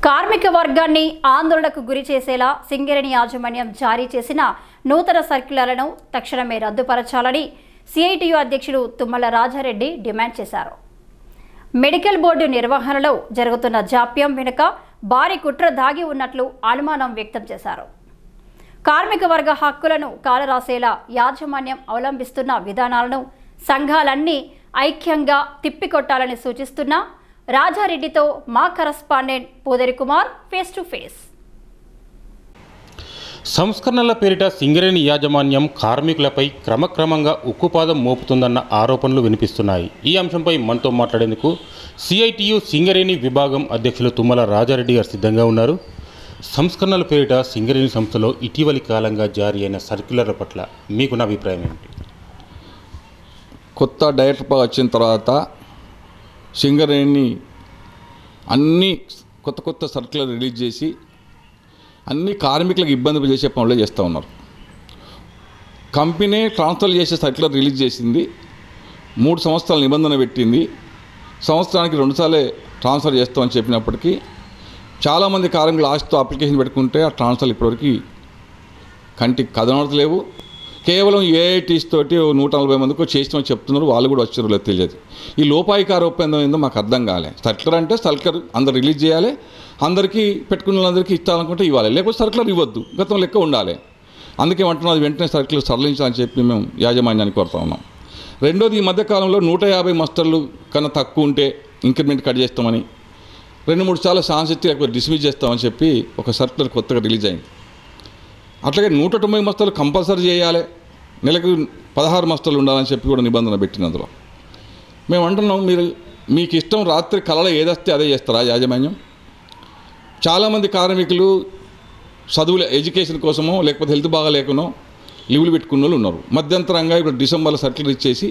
కార్మిక వర్గాన్ని ఆందోళనకు గురి చేసేలా సింగరేణి యాజమాన్యం జారీ చేసిన నూతన సర్క్యులర్లను తక్షణమే రద్దుపరచాలని సిఐటియు అధ్యక్షుడు తుమ్మల రాజారెడ్డి డిమాండ్ చేశారు. మెడికల్ బోర్డు నిర్వహణలో జరుగుతున్న జాప్యం వెనుక భారీ కుట్ర దాగి ఉన్నట్లు అనుమానం వ్యక్తం చేశారు. కార్మిక వర్గ హక్కులను కాలరాసేలా యాజమాన్యం అవలంబిస్తున్న విధానాలను సంఘాలన్నీ ఐక్యంగా తిప్పికొట్టాలని సూచిస్తున్న రాజారెడ్డితో మా correspondent Pudari Kumar face to face. సంస్కరణల పేరిట సింగరేణి యాజమాన్యం కార్మికులపై క్రమక్రమంగా ఉక్కుపాదం మోపుతుందన్న ఆరోపణలు వినిపిస్తున్నాయి. ఈ అంశంపై మనతో మాట్లాడేందుకు సిఐటియు సింగరేణి విభాగం అధ్యక్షులు తుమ్మల రాజారెడ్డి గారు సిద్ధంగా ఉన్నారు. సంస్కరణల పేరిట సింగరేణి సంస్థలో ఇటీవలి కాలంగా జారీ అయిన సర్క్యులర్ల పట్ల మీకున్న అభిప్రాయం ఏమిటి? కొత్త డైరెక్టర్ వచ్చిన తర్వాత సింగరేణి అన్ని కొత్త సర్క్యులర్ రిలీజ్ చేసి అన్ని కార్మికులకు ఇబ్బంది చేసే పనులు చేస్తూ ఉన్నారు. కంపెనీ ట్రాన్స్ఫర్ చేసే సర్క్యులర్ రిలీజ్ చేసింది, 3 సంవత్సరాల నిబంధన పెట్టింది. సంవత్సరానికి 2 సార్లే ట్రాన్స్ఫర్ చేస్తామని చెప్పినప్పటికీ చాలామంది కార్మికులు ఆశతో అప్లికేషన్ పెట్టుకుంటే ఆ ట్రాన్స్ఫర్లు ఇప్పటివరకు కంటికి కదనట్లేవు. కేవలం ఏఐటీస్ తోటి 140 మందికి చేసినామని చెప్తున్నారు. వాళ్ళు కూడా వచ్చారు లేదు తెలియదు. ఈ లోపాయికార ఒప్పందం ఏందో మాకు అర్థం కాలే. సర్క్యులర్ అంటే సర్క్యులర్ అందరు రిలీజ్ చేయాలి, అందరికీ పెట్టుకున్న వాళ్ళందరికీ ఇస్తాలనుకుంటే ఇవ్వాలి, లేకపోతే సర్క్యులర్ ఇవ్వద్దు, గతం లెక్క ఉండాలి. అందుకే అంటున్నాం అది వెంటనే సర్క్యులర్ సరళించాలని చెప్పి మేము యాజమాన్యాన్ని కోరుతా ఉన్నాం. రెండోది, ఈ మధ్యకాలంలో 150 మస్టర్లు కన్నా తక్కువ ఉంటే ఇంక్రిమెంట్ కట్ చేస్తామని 2-3 సార్లు సాంశక్తి డిస్మిస్ చేస్తామని చెప్పి ఒక సర్క్యులర్ కొత్తగా రిలీజ్ అయింది. అట్లాగే 190 మస్తలు కంపల్సరీ చేయాలి, నెలకు 16 మస్తలు ఉండాలని చెప్పి కూడా నిబంధన పెట్టిన. అందులో మేము అంటున్నాం, మీకు ఇష్టం రాత్రి కళలో ఏదొస్తే అదే చేస్తారా యాజమాన్యం? చాలామంది కార్మికులు చదువుల ఎడ్యుకేషన్ కోసమో లేకపోతే హెల్త్ బాగా లేకునో లీవులు పెట్టుకున్న వాళ్ళు ఉన్నారు. మధ్యంతరంగా ఇప్పుడు డిసెంబర్లో సర్క్యులర్ ఇచ్చేసి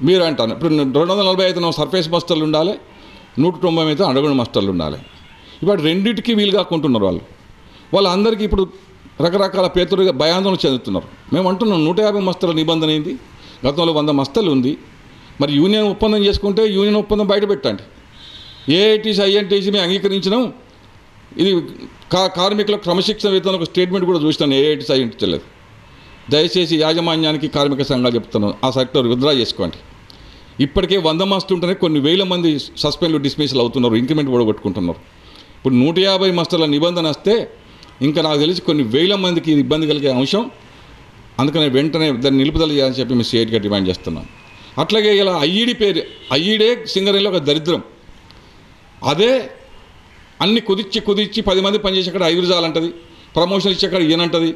మీరు అంటాను ఇప్పుడు 245 సర్ఫేస్ మస్టర్లు ఉండాలి, 190 అయితే అండర్గ్రౌండ్ మస్టర్లు ఉండాలి. ఇప్పుడు రెండింటికి వీలుగా కొంటున్నారు వాళ్ళందరికీ ఇప్పుడు రకరకాల పేతులుగా భయాందోళన చెందుతున్నారు. మేము అంటున్నాం 150 మస్తల నిబంధన ఏంది? గతంలో 100 మస్తలు ఉంది. మరి యూనియన్ ఒప్పందం చేసుకుంటే యూనియన్ ఒప్పందం బయట పెట్టండి. ఏఐటీసీ ఐఎన్టీసీ మేము అంగీకరించినాం. ఇది కార్మికుల క్రమశిక్షణ వేతన ఒక స్టేట్మెంట్ కూడా చూసినాను, ఏఐటీసీ ఐఎన్టీసీ లేదు. దయచేసి యాజమాన్యానికి కార్మిక సంఘాలు చెప్తున్నాను, ఆ సెక్టర్ విత్డ్రా చేసుకోండి. ఇప్పటికే 100 మస్తలు ఉంటేనే కొన్ని వేల మంది సస్పెండ్లు డిస్మిస్లు అవుతున్నారు, ఇంక్రిమెంట్ కూడా కొట్టుకుంటున్నారు. ఇప్పుడు 150 మస్తల నిబంధన వస్తే ఇంకా నాకు తెలిసి కొన్ని వేల మందికి ఇది ఇబ్బంది కలిగే అంశం. అందుకని వెంటనే దాన్ని నిలుపుదల చేయాలని చెప్పి మేము స్టేట్గా డిమాండ్ చేస్తున్నాం. అట్లాగే ఇలా ఐఈడే సింగరేణిలో ఒక దరిద్రం. అదే అన్ని కుదిర్చి 10 మంది పనిచేసే అక్కడ 5 చాలంటది, ప్రమోషన్ ఇచ్చే అక్కడ ఈయనంటది,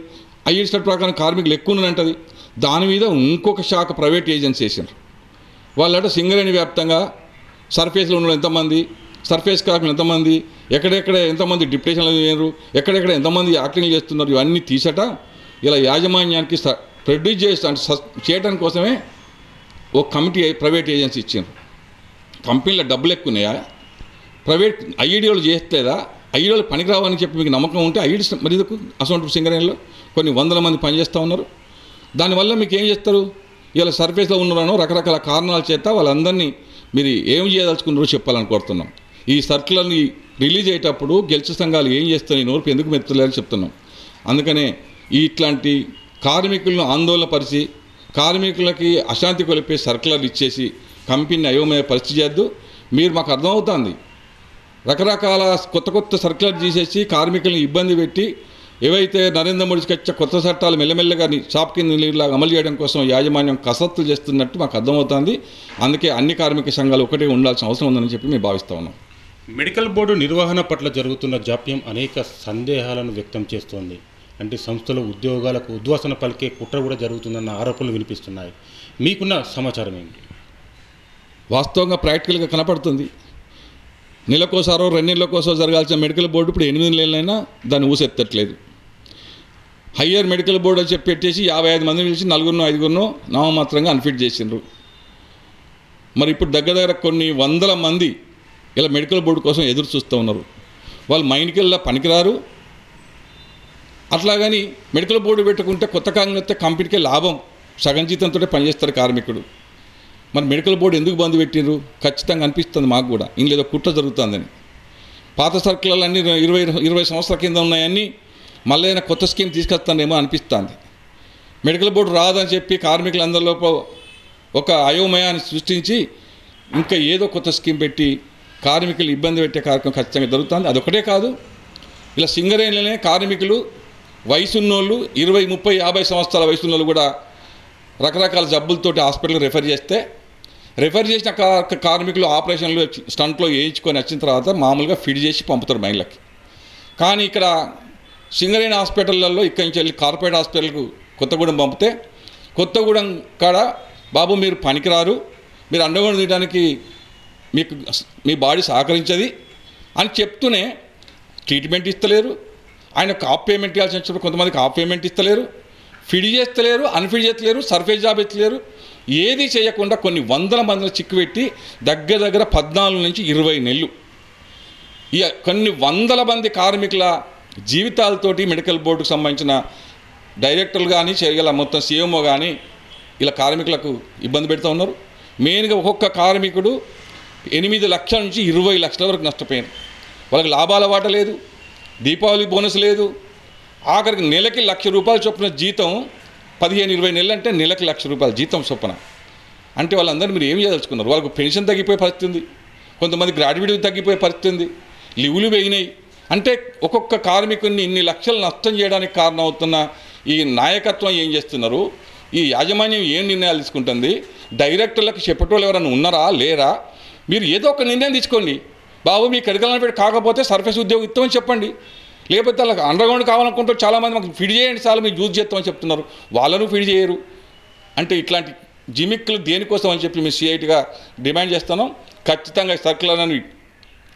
ఐఈడి స్టేట్ ప్రకారం కార్మికులు ఎక్కువ ఉన్నంటది. దాని మీద ఇంకొక శాఖ ప్రైవేట్ ఏజెన్సీ వేసారు. వాళ్ళంటే సింగరేణి వ్యాప్తంగా సర్ఫేస్లో ఉన్న ఎంతమంది, సర్ఫేస్ కార్మికులు ఎంతమంది, ఎక్కడెక్కడ ఎంతమంది డిప్యుటేషన్లు అయ్యారు, ఎక్కడెక్కడ ఎంతమంది యాక్టింగ్ చేస్తున్నారు, ఇవన్నీ తీసట ఇలా యాజమాన్యానికి ప్రొడ్యూస్ చేయడానికి కోసమే ఒక కమిటీ ప్రైవేట్ ఏజెన్సీ ఇచ్చారు. కంపెనీలో డబ్బులు ఎక్కువ ఉన్నాయా? ప్రైవేట్ ఐఈడి వాళ్ళు చేయట్లేదా? ఐఈడి వాళ్ళు పనికి రావాలని చెప్పి మీకు నమ్మకం ఉంటే ఐఈడి మరి అసలు సింగరేణిలో కొన్ని 100 మంది పనిచేస్తూ ఉన్నారు. దానివల్ల మీకు ఏం చేస్తారు? ఇలా సర్ఫేస్లో ఉన్నారనో రకరకాల కారణాల చేత వాళ్ళందరినీ మీరు ఏం చేయదలుచుకున్నారో చెప్పాలని కోరుతున్నాం. ఈ సర్క్యులర్ని రిలీజ్ అయ్యేటప్పుడు గెలిచే సంఘాలు ఏం చేస్తాయి, నోరు ఎందుకు మెత్తలేదని చెప్తున్నాం. అందుకనే ఇట్లాంటి కార్మికులను ఆందోళన పరిచి కార్మికులకి అశాంతి కొలిపే సర్క్యులర్ ఇచ్చేసి కంపెనీని అయోమయ పరిస్థితి చేద్దు. మీరు మాకు అర్థమవుతుంది, రకరకాల కొత్త సర్క్యులర్ తీసేసి కార్మికులను ఇబ్బంది పెట్టి ఏవైతే నరేంద్ర మోడీకి వచ్చే కొత్త చట్టాలు మెల్లమెల్లగా షాప్ కింద నీళ్ళలాగా అమలు చేయడం కోసం యాజమాన్యం కసరత్తులు చేస్తున్నట్టు మాకు అర్థమవుతుంది. అందుకే అన్ని కార్మిక సంఘాలు ఒకటే ఉండాల్సిన అవసరం ఉందని చెప్పి మేము భావిస్తూ ఉన్నాం. మెడికల్ బోర్డు నిర్వహణ పట్ల జరుగుతున్న జాప్యం అనేక సందేహాలను వ్యక్తం చేస్తోంది. అంటే సంస్థలో ఉద్యోగాలకు ఉద్వాసన పలికే కుట్ర కూడా జరుగుతుందన్న ఆరోపణలు వినిపిస్తున్నాయి. మీకున్న సమాచారం ఏంటి? వాస్తవంగా ప్రాక్టికల్గా కనపడుతుంది. నెలకోసారో 2 నెలలకోసో జరగాల్సిన మెడికల్ బోర్డు ఇప్పుడు 8 నెలలైనా దాన్ని ఊసెత్తట్లేదు. హయ్యర్ మెడికల్ బోర్డు అని చెప్పి పెట్టేసి 55 మందిని పిలిచి 4-5 నామమాత్రంగా అన్ఫిట్ చేసిండ్రు. మరి ఇప్పుడు దగ్గర కొన్ని 100 మంది ఇలా మెడికల్ బోర్డు కోసం ఎదురు చూస్తూ ఉన్నారు. వాళ్ళు మైండ్కెళ్ళ పనికిరారు. అట్లాగని మెడికల్ బోర్డు పెట్టుకుంటే కొత్త కంపెనీకే లాభం, సగం జీతంతో పనిచేస్తారు కార్మికుడు. మరి మెడికల్ బోర్డు ఎందుకు బంద్ పెట్టిండ్రు? ఖచ్చితంగా అనిపిస్తుంది మాకు కూడా ఇందులో కుట్ర జరుగుతుందని. పాత సర్కులన్నీ 20 సంవత్సరాల కింద ఉన్నాయన్నీ మళ్ళీ కొత్త స్కీమ్ తీసుకొస్తానేమో అనిపిస్తుంది. మెడికల్ బోర్డు రాదని చెప్పి కార్మికులందరిలో ఒక అయోమయాన్ని సృష్టించి ఇంకా ఏదో కొత్త స్కీమ్ పెట్టి కార్మికులు ఇబ్బంది పెట్టే కార్యక్రమం ఖచ్చితంగా జరుగుతుంది. అదొకటే కాదు, ఇలా సింగరేణిలోనే కార్మికులు వయసున్నోళ్ళు 20, 30, 50 సంవత్సరాల వయసున్నోళ్ళు కూడా రకరకాల జబ్బులతోటి హాస్పిటల్కి రెఫర్ చేసిన కార్మికులు ఆపరేషన్లు స్టంట్లో వేయించుకొని వచ్చిన తర్వాత మామూలుగా ఫిట్ చేసి పంపుతారు మైళ్ళకి. కానీ ఇక్కడ సింగరేణి హాస్పిటళ్ళల్లో ఇక్కడి నుంచి వెళ్ళి కార్పొరేట్ హాస్పిటల్కు కొత్తగూడెం పంపితే కొత్తగూడెం కాడ బాబు మీరు పనికిరారు, మీరు అండర్గ్రౌండ్ తీయడానికి మీకు మీ బాడీ సహకరించది అని చెప్తూనే ట్రీట్మెంట్ ఇస్తలేరు. ఆయనకు హాఫ్ పేమెంట్ ఇవ్వాల్సి వచ్చినప్పుడు కొంతమందికి హాఫ్ పేమెంట్ ఇస్తలేరు, ఫిడ్ చేస్తలేరు, అన్ఫిడ్ చేస్తలేరు, సర్ఫేస్ జాబ్ ఎత్తలేరు. ఏది చేయకుండా కొన్ని వందల మందిని చిక్కుపెట్టి దగ్గర 14 నుంచి 20 నెలలు ఇక కొన్ని వందల మంది కార్మికుల జీవితాలతోటి మెడికల్ బోర్డుకు సంబంధించిన డైరెక్టర్లు కానీ చేయగల మొత్తం సీఎంఓ కానీ ఇలా కార్మికులకు ఇబ్బంది పెడుతూ ఉన్నారు. మెయిన్గా ఒక్కొక్క కార్మికుడు 8 లక్షల నుంచి 20 లక్షల వరకు నష్టపోయారు. వాళ్ళకి లాభాల వాట లేదు, దీపావళి బోనస్ లేదు, ఆఖరికి నెలకి ₹1,00,000 చొప్పున జీతం 15-20 నెలలు అంటే నెలకి ₹1,00,000 జీతం చొప్పున అంటే వాళ్ళందరూ మీరు ఏం చేయదలుచుకున్నారు? వాళ్ళకు పెన్షన్ తగ్గిపోయే పరిస్థితి ఉంది, కొంతమంది గ్రాడ్యుయేట్ తగ్గిపోయే పరిస్థితి ఉంది, లీవులు వేయినాయి. అంటే ఒక్కొక్క కార్మికుడిని ఇన్ని లక్షలు నష్టం చేయడానికి కారణమవుతున్న ఈ నాయకత్వం ఏం చేస్తున్నారు? ఈ యాజమాన్యం ఏం నిర్ణయాలు తీసుకుంటుంది? డైరెక్టర్లకు చెప్పేటోళ్ళు ఎవరైనా ఉన్నారా లేరా? మీరు ఏదో ఒక నిర్ణయం తీసుకోండి. బాబు మీ కడికలను పెట్టి కాకపోతే సర్ఫేస్ ఉద్యోగం ఇస్తామని చెప్పండి, లేకపోతే వాళ్ళకి అండర్గ్రౌండ్ కావాలనుకుంటే చాలామంది మాకు ఫిడ్ చేయండి చాలు మీరు యూజ్ చేస్తామని చెప్తున్నారు, వాళ్ళను ఫిడ్ చేయరు. అంటే ఇట్లాంటి జిమిక్లు దేనికోసం అని చెప్పి మేము సిఐటిగా డిమాండ్ చేస్తున్నాం. ఖచ్చితంగా సర్కులర్ని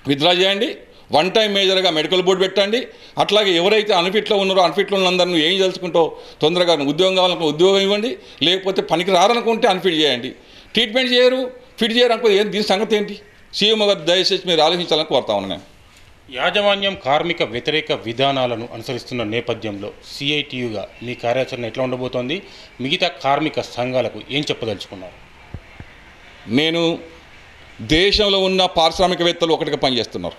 విత్డ్రా చేయండి, వన్ టైం మేజర్గా మెడికల్ బోర్డు పెట్టండి. అట్లాగే ఎవరైతే అన్ఫిట్లో ఉన్నారో అన్ఫిట్లో ఉన్నందరినీ ఏం తెలుసుకుంటో తొందరగా ఉద్యోగం కావాలనుకో ఉద్యోగం ఇవ్వండి, లేకపోతే పనికి రారనుకుంటే అన్ఫిట్ చేయండి. ట్రీట్మెంట్ చేయరు, ఫిట్ చేయరు అనుకో దీని సంగతి ఏంటి? సీఎం గారు దయచేసి మీరు ఆలోచించాలని కోరుతా ఉన్నాను. యాజమాన్యం కార్మిక వ్యతిరేక విధానాలను అనుసరిస్తున్న నేపథ్యంలో సిఐటియుగా మీ కార్యాచరణ ఎట్లా ఉండబోతోంది? మిగతా కార్మిక సంఘాలకు ఏం చెప్పదలుచుకున్నారు? నేను దేశంలో ఉన్న పారిశ్రామికవేత్తలు ఒకటిగా పనిచేస్తున్నారు.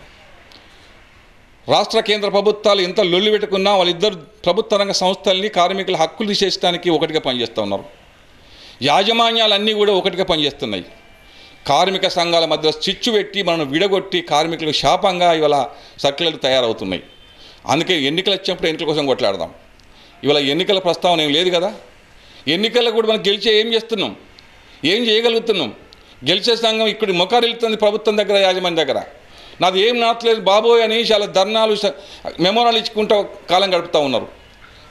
రాష్ట్ర కేంద్ర ప్రభుత్వాలు ఎంత లొల్లి పెట్టుకున్నా వాళ్ళిద్దరు ప్రభుత్వ రంగ సంస్థల్ని కార్మికుల హక్కులు తీసేయడానికి ఒకటిగా పనిచేస్తూ ఉన్నారు. యాజమాన్యాలన్నీ కూడా ఒకటిగా పనిచేస్తున్నాయి. కార్మిక సంఘాల మధ్య చిచ్చు పెట్టి మనం విడగొట్టి కార్మికులకు శాపంగా ఇవాళ సర్కులర్లు తయారవుతున్నాయి. అందుకే ఎన్నికలు వచ్చినప్పుడు ఎన్నికల కోసం కొట్లాడదాం. ఇవాళ ఎన్నికల ప్రస్తావన ఏం లేదు కదా. ఎన్నికల్లో కూడా మనం గెలిచే ఏం చేస్తున్నాం, ఏం చేయగలుగుతున్నాం? గెలిచే సంఘం ఇక్కడ మొకారు వెళ్తుంది ప్రభుత్వం దగ్గర, యాజమాన్యం దగ్గర. నాది ఏం నాట్లేదు బాబోయ్ అని చాలా ధర్నాలు మెమోరాలు ఇచ్చుకుంటూ కాలం గడుపుతూ ఉన్నారు.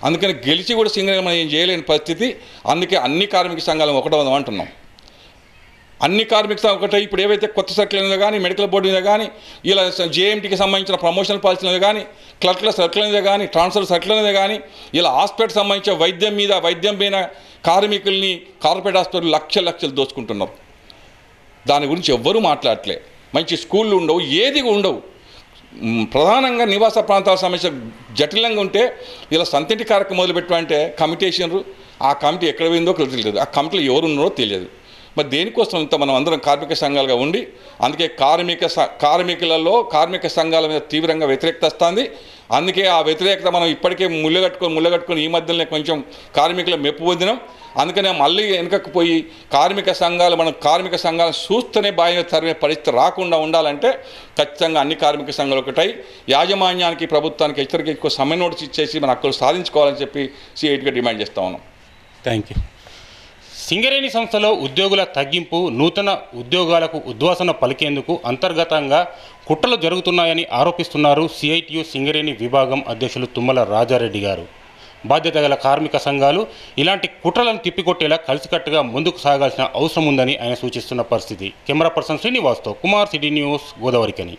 అందుకని గెలిచి కూడా సింగరేణి మనం ఏం చేయలేని పరిస్థితి. అందుకే అన్ని కార్మిక సంఘాలు ఒకటవదాం అంటున్నాం. అన్ని కార్మిక సంఘం ఒకటే. ఇప్పుడు ఏవైతే కొత్త సర్కిల్ మీద కానీ మెడికల్ బోర్డు మీద కానీ ఇలా జేఎంటీకి సంబంధించిన ప్రమోషనల్ పాలసీ మీద కానీ క్లర్క్ల సర్కిల్ మీద కానీ ట్రాన్స్ఫర్ సర్కిల్ మీద కానీ ఇలా హాస్పిటల్ సంబంధించిన వైద్యం మీద కార్మికుల్ని కార్పొరేట్ హాస్పిటల్ లక్షలు దోచుకుంటున్నారు. దాని గురించి ఎవ్వరూ మాట్లాడట్లే. మంచి స్కూళ్ళు ఉండవు, ఏది ఉండవు. ప్రధానంగా నివాస ప్రాంతాల సమస్య జటిలంగా ఉంటే ఇలా సంతింటి కార్యక్రమం మొదలుపెట్టమంటే కమిటీ వేసినారు. ఆ కమిటీ ఎక్కడ పోయిందో తెలియదు, ఆ కమిటీలో ఎవరు ఉన్నారో తెలియదు. మరి దేనికోసం ఇంత మనం అందరం కార్మిక సంఘాలుగా ఉండి, అందుకే కార్మికులలో కార్మిక సంఘాల మీద తీవ్రంగా వ్యతిరేకత వస్తుంది. అందుకే ఆ వ్యతిరేకత మనం ఇప్పటికే ముళ్ళగట్టుకొని ఈ మధ్యలోనే కొంచెం కార్మికుల మెప్పు పొందినాం. అందుకనే మళ్ళీ వెనుకకు పోయి కార్మిక సంఘాలను చూస్తూనే బాగా తరిమే పరిస్థితి రాకుండా ఉండాలంటే ఖచ్చితంగా అన్ని కార్మిక సంఘాలు ఒకటై యాజమాన్యానికి ప్రభుత్వానికి హెచ్చరిక ఎక్కువ సమయ నోటీస్ ఇచ్చేసి మన హక్కులు సాధించుకోవాలని చెప్పి సిఐటిగా డిమాండ్ చేస్తా ఉన్నాం. Thank you. సింగరేణి సంస్థలో ఉద్యోగుల తగ్గింపు, నూతన ఉద్యోగాలకు ఉద్వాసన పలికేందుకు అంతర్గతంగా కుట్రలు జరుగుతున్నాయని ఆరోపిస్తున్నారు సిఐటియు సింగరేణి విభాగం అధ్యక్షులు తుమ్మల రాజారెడ్డి గారు. బాధ్యత గల కార్మిక సంఘాలు ఇలాంటి కుట్రలను తిప్పికొట్టేలా కలిసికట్టుగా ముందుకు సాగాల్సిన అవసరం ఉందని ఆయన సూచిస్తున్న పరిస్థితి. కెమెరా పర్సన్ శ్రీనివాస్తో కుమార్, సిటీ న్యూస్, గోదావరికని.